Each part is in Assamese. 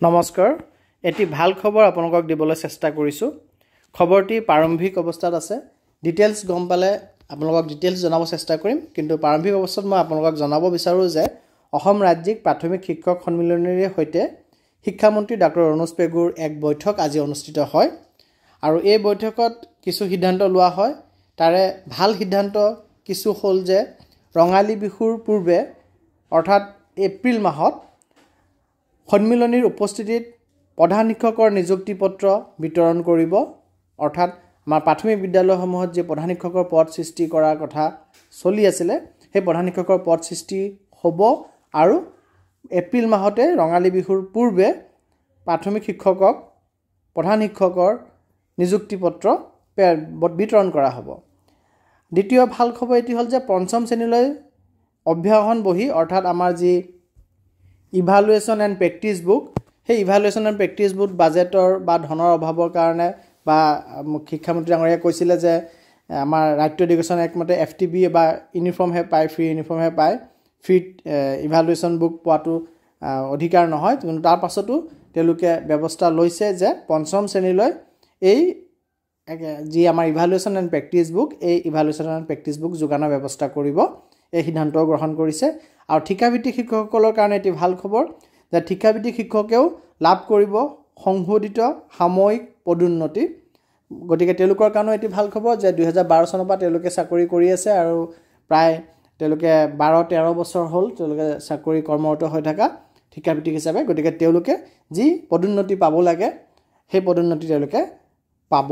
নমস্কাৰ এটি ভাল খবৰ আপোনালোকক দিবলৈ চেষ্টা কৰিছো খবৰটি প্ৰাৰম্ভিক অৱস্থাত আছে ডিটেইলছ গম পালে আপোনালোকক ডিটেইলছ জনাব চেষ্টা কৰিম কিন্তু প্ৰাৰম্ভিক অৱস্থাত মই আপোনালোকক জনাব বিচাৰো যে অসম ৰাজ্যিক প্ৰাথমিক শিক্ষক সন্মিলনৰ হৈতে শিক্ষামন্ত্ৰী ডক্টৰ অনুজ পেগুৰ এক বৈঠক আজি অনুষ্ঠিত হয় আৰু এই বৈঠকত কিছু সিদ্ধান্ত লোৱা হয় তাৰে ভাল সিদ্ধান্ত কিছু হল যে ৰঙালী বিহুৰ পূৰ্বে অৰ্থাৎ এপ্ৰিল মাহত সন্মিলনীৰ উপস্থিতিত প্ৰধান শিক্ষকৰ নিযুক্তি পত্ৰ বিতৰণ কৰিব অৰ্থাৎ আমাৰ প্ৰাথমিক বিদ্যালয়সমূহত যে প্ৰধান শিক্ষকৰ পদ সৃষ্টি কৰাৰ কথা চলি আছিল সেই প্ৰধান শিক্ষকৰ পদ সৃষ্টি হ'ব আৰু এপ্ৰিল মাহতে ৰঙালী বিহুৰ পূৰ্বে প্ৰাথমিক শিক্ষকক প্ৰধান শিক্ষকৰ নিযুক্তি পত্ৰ বিতৰণ কৰা হ'ব দ্বিতীয় ভাল খবৰ এটি হল যে পঞ্চম শ্ৰেণীলৈ অভ্যাসন বহি অৰ্থাৎ আমাৰ যি ইভালুৱেশ্যন এণ্ড প্ৰেক্টিছ বুক সেই ইভালুৱেশ্যন এণ্ড প্ৰেক্টিছ বুক বাজেটৰ বা ধনৰ অভাৱৰ কাৰণে বা শিক্ষামন্ত্ৰী ডাঙৰীয়াই কৈছিলে যে আমাৰ ৰাইট টু এডুকেশ্যন একমতে এফটিবি বা ইউনিফৰ্মহে পায় ফ্ৰী ইউনিফৰ্মহে পায় ফ্ৰী ইভালুৱেশ্যন বুক পোৱাটো অধিকাৰ নহয় কিন্তু তাৰ পাছতো তেওঁলোকে ব্যৱস্থা লৈছে যে পঞ্চম শ্ৰেণীলৈ এই যি আমাৰ ইভালুৱেশ্যন এণ্ড প্ৰেক্টিছ বুক এই ইভালুৱেশ্যন এণ্ড প্ৰেক্টিছ বুক যোগানৰ ব্যৱস্থা কৰিব এই সিদ্ধান্ত গ্ৰহণ কৰিছে আৰু ঠিকাভিত্তিক শিক্ষকসকলৰ কাৰণে এটি ভাল খবৰ যে ঠিকাভিত্তিক শিক্ষকেও লাভ কৰিব সংশোধিত সাময়িক পদোন্নতি গতিকে তেওঁলোকৰ কাৰণে এটি ভাল খবৰ যে 2012 চনৰ পৰা তেওঁলোকে চাকৰি কৰি আছে আৰু প্ৰায় তেওঁলোকে 12-13 বছৰ হ'ল তেওঁলোকে চাকৰি কৰ্মৰত হৈ থকা ঠিকাভিত্তিক হিচাপে গতিকে তেওঁলোকে যি পদোন্নতি পাব লাগে সেই পদোন্নতি তেওঁলোকে পাব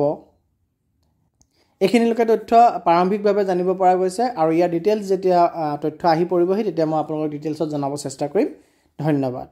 এইখিনিলৈকে তথ্য প্ৰাৰম্ভিকভাৱে জানিব পৰা গৈছে আৰু ইয়াৰ ডিটেইলছ যেতিয়া তথ্য আহি পৰিবহি তেতিয়া মই আপোনালোকক ডিটেইলছত জনাব চেষ্টা কৰিম ধন্যবাদ